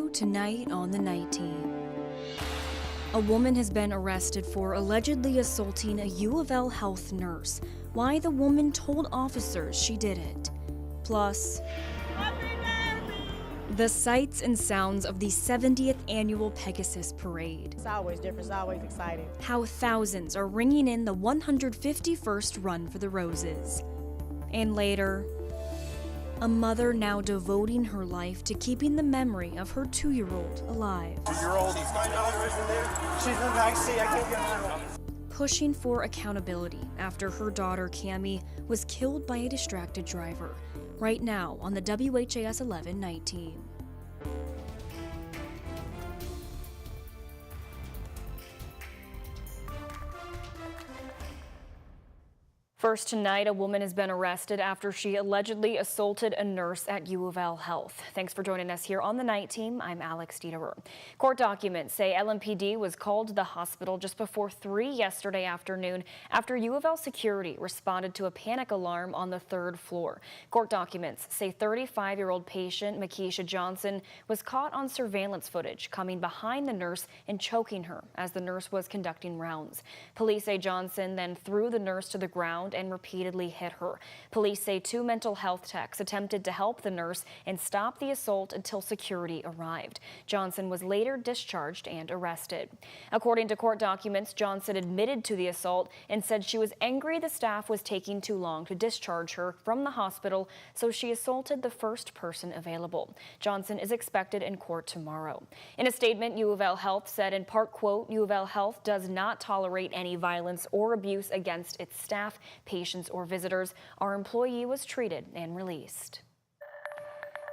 New tonight on the Night Team. A woman has been arrested for allegedly assaulting a U of L health nurse. Why the woman told officers she did it. Plus, the sights and sounds of the 70th annual Pegasus Parade. It's always different, it's always exciting. How thousands are ringing in the 151st Run for the Roses. And later, a mother now devoting her life to keeping the memory of her 2-year-old alive. 2-year-old. She's in there. She's in the back seat. I can't get her. Pushing for accountability after her daughter, Cammie, was killed by a distracted driver. Right now on the WHAS11 Night Team. First tonight, a woman has been arrested after she allegedly assaulted a nurse at U of L Health. Thanks for joining us here on the Night Team. I'm Alex Dieterer. Court documents say LMPD was called to the hospital just before 3 yesterday afternoon after U of L security responded to a panic alarm on the 3rd floor. Court documents say 35-year-old patient Makisha Johnson was caught on surveillance footage coming behind the nurse and choking her as the nurse was conducting rounds. Police say Johnson then threw the nurse to the ground and repeatedly hit her. Police say 2 mental health techs attempted to help the nurse and stop the assault until security arrived. Johnson was later discharged and arrested. According to court documents, Johnson admitted to the assault and said she was angry the staff was taking too long to discharge her from the hospital, so she assaulted the first person available. Johnson is expected in court tomorrow. In a statement, U of L Health said in part, quote, U of L Health does not tolerate any violence or abuse against its staff, patients, or visitors. Our employee was treated and released.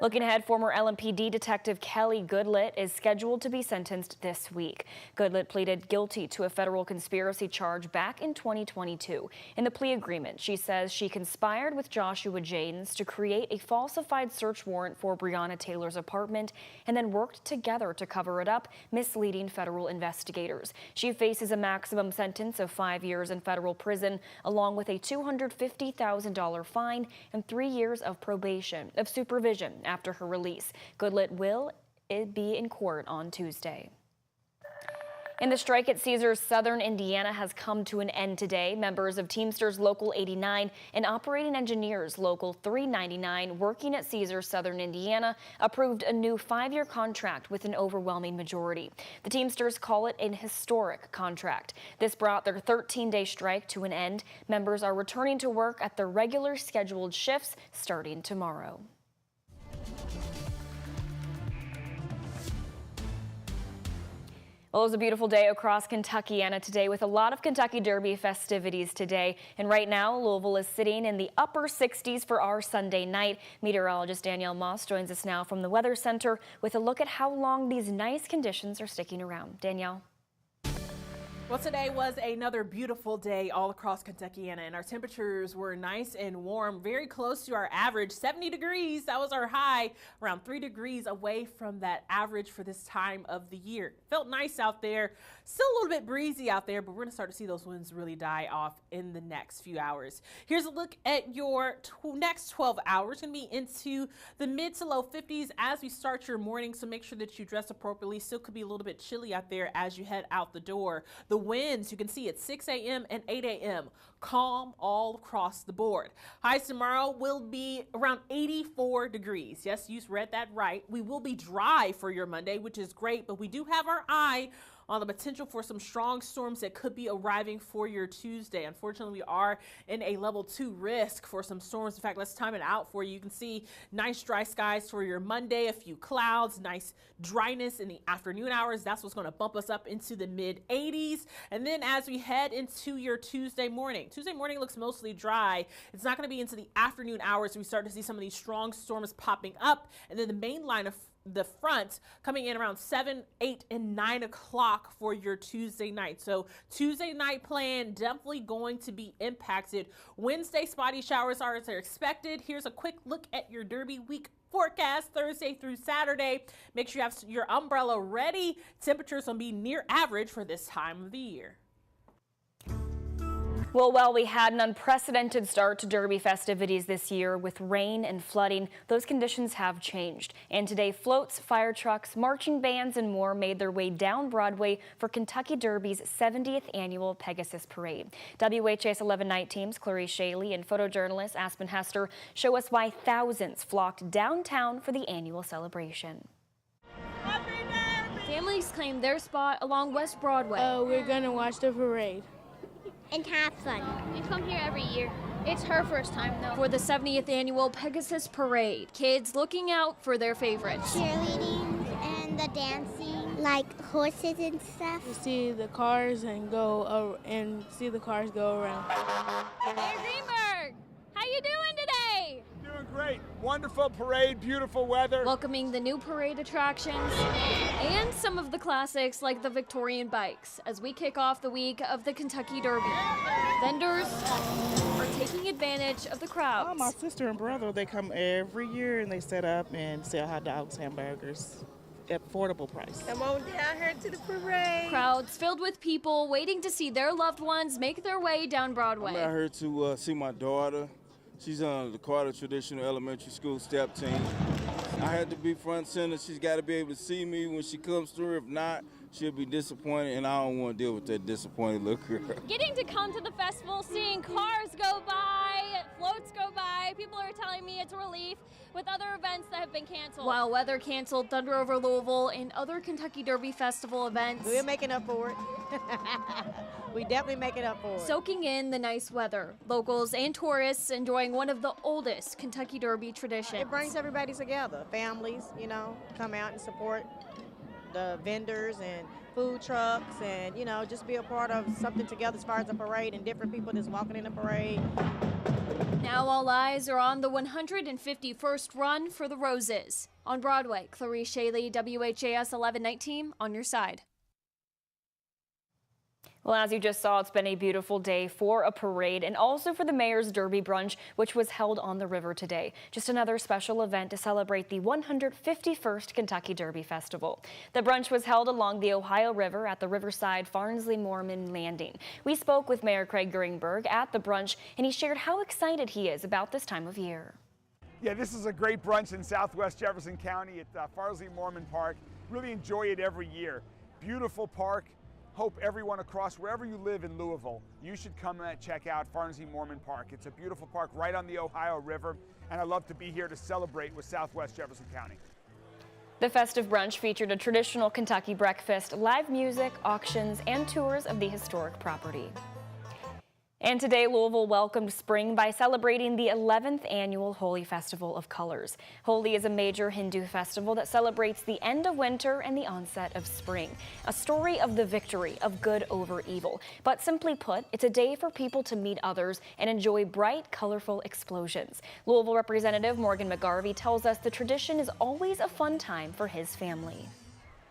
Looking ahead, former LMPD Detective Kelly Goodlett is scheduled to be sentenced this week. Goodlett pleaded guilty to a federal conspiracy charge back in 2022. In the plea agreement, she says she conspired with Joshua Jadens to create a falsified search warrant for Breonna Taylor's apartment and then worked together to cover it up, misleading federal investigators. She faces a maximum sentence of 5 years in federal prison, along with a $250,000 fine and 3 years of supervision after her release. Goodlett will be in court on Tuesday. And the strike at Caesars Southern Indiana has come to an end today. Members of Teamsters Local 89 and Operating Engineers Local 399 working at Caesars Southern Indiana approved a new 5-year contract with an overwhelming majority. The Teamsters call it an historic contract. This brought their 13-day strike to an end. Members are returning to work at their regular scheduled shifts starting tomorrow. Well, it was a beautiful day across Kentuckiana today with a lot of Kentucky Derby festivities today. And right now, Louisville is sitting in the upper 60s for our Sunday night. Meteorologist Danielle Moss joins us now from the Weather Center with a look at how long these nice conditions are sticking around. Danielle. Well, today was another beautiful day all across Kentuckiana, and our temperatures were nice and warm, very close to our average, 70 degrees. That was our high, around 3 degrees away from that average for this time of the year. Felt nice out there, still a little bit breezy out there, but we're going to start to see those winds really die off in the next few hours. Here's a look at your next 12 hours. Going to be into the mid to low 50s as we start your morning, so make sure that you dress appropriately. Still could be a little bit chilly out there as you head out the door. The winds, you can see at 6 a.m. and 8 a.m. calm all across the board. Highs tomorrow will be around 84 degrees. Yes, you read that right. We will be dry for your Monday, which is great, but we do have our eye on the potential for some strong storms that could be arriving for your Tuesday. Unfortunately, we are in a level 2 risk for some storms. In fact, let's time it out for you. You can see nice dry skies for your Monday, a few clouds, nice dryness in the afternoon hours. That's what's going to bump us up into the mid 80s. And then as we head into your Tuesday morning looks mostly dry. It's not going to be into the afternoon hours we start to see some of these strong storms popping up. And then the main line of the front coming in around 7, 8, and 9 o'clock for your Tuesday night. So Tuesday night plan definitely going to be impacted. Wednesday spotty showers are expected. Here's a quick look at your Derby week forecast Thursday through Saturday. Make sure you have your umbrella ready. Temperatures will be near average for this time of the year. Well, while we had an unprecedented start to Derby festivities this year with rain and flooding, those conditions have changed. And today, floats, fire trucks, marching bands, and more made their way down Broadway for Kentucky Derby's 70th annual Pegasus Parade. WHAS11 night teams Clarice Shaley and photojournalist Aspen Hester show us why thousands flocked downtown for the annual celebration. Families claim their spot along West Broadway. We're gonna watch the parade. And have fun. We come here every year. It's her first time, though. For the 70th annual Pegasus Parade, kids looking out for their favorites. Cheerleading and the dancing, like horses and stuff. To see the cars and go around. Hey, Greenberg! How you doing today? Doing great. Wonderful parade, beautiful weather. Welcoming the new parade attractions and some of the classics like the Victorian bikes as we kick off the week of the Kentucky Derby. Vendors are taking advantage of the crowds. My sister and brother, they come every year and they set up and sell hot dogs, hamburgers at affordable price. Come on down here to the parade. Crowds filled with people waiting to see their loved ones make their way down Broadway. I'm out here to see my daughter. She's on the Carter Traditional Elementary School step team. I had to be front center. She's got to be able to see me when she comes through. If not, she'll be disappointed, and I don't want to deal with that disappointed little girl. Getting to come to the festival, seeing cars go by, floats go by, people are telling me it's a relief with other events that have been canceled. While weather canceled Thunder over Louisville and other Kentucky Derby Festival events. We're making up for it. We definitely making up for it. Soaking in the nice weather. Locals and tourists enjoying one of the oldest Kentucky Derby traditions. It brings everybody together. Families, come out and support the vendors and food trucks and, just be a part of something together as far as the parade and different people that's walking in the parade. Now all eyes are on the 151st run for the Roses. On Broadway, Clarice Shaley, WHAS 11 night team, on your side. Well, as you just saw, it's been a beautiful day for a parade and also for the Mayor's Derby Brunch, which was held on the river today. Just another special event to celebrate the 151st Kentucky Derby Festival. The brunch was held along the Ohio River at the Riverside Farnsley-Mormon Landing. We spoke with Mayor Craig Greenberg at the brunch, and he shared how excited he is about this time of year. Yeah, this is a great brunch in Southwest Jefferson County at Farnsley-Mormon Park. Really enjoy it every year. Beautiful park. Hope everyone across wherever you live in Louisville, you should come and check out Farnsley-Mormon Park. It's a beautiful park right on the Ohio River, and I love to be here to celebrate with Southwest Jefferson County. The festive brunch featured a traditional Kentucky breakfast, live music, auctions, and tours of the historic property. And today, Louisville welcomed spring by celebrating the 11th annual Holi Festival of Colors. Holi is a major Hindu festival that celebrates the end of winter and the onset of spring, a story of the victory of good over evil. But simply put, it's a day for people to meet others and enjoy bright, colorful explosions. Louisville Representative Morgan McGarvey tells us the tradition is always a fun time for his family.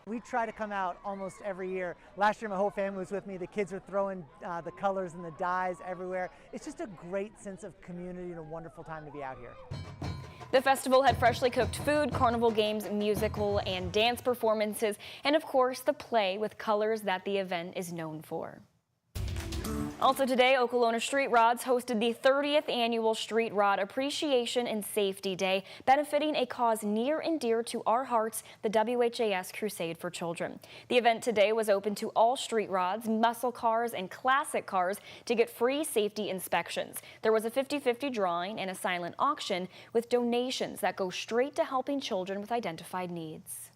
We try to come out almost every year. Last year my whole family was with me. The kids are throwing the colors and the dyes everywhere. It's just a great sense of community and a wonderful time to be out here. The festival had freshly cooked food, carnival games, musical and dance performances, and of course the play with colors that the event is known for. Also today, Okolona Street Rods hosted the 30th annual Street Rod Appreciation and Safety Day, benefiting a cause near and dear to our hearts, the WHAS Crusade for Children. The event today was open to all street rods, muscle cars, and classic cars to get free safety inspections. There was a 50-50 drawing and a silent auction with donations that go straight to helping children with identified needs.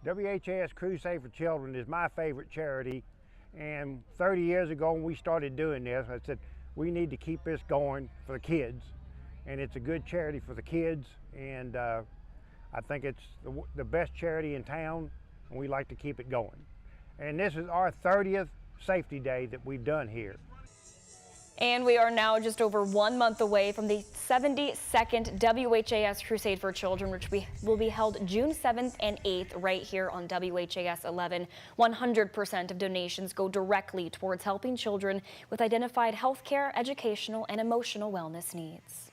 WHAS Crusade for Children is my favorite charity. And 30 years ago when we started doing this, I said, we need to keep this going for the kids. And it's a good charity for the kids. And I think it's the best charity in town, and we like to keep it going. And this is our 30th safety day that we've done here. And we are now just over 1 month away from the 72nd WHAS Crusade for Children, which will be held June 7th and 8th right here on WHAS 11. 100% of donations go directly towards helping children with identified healthcare, educational, and emotional wellness needs.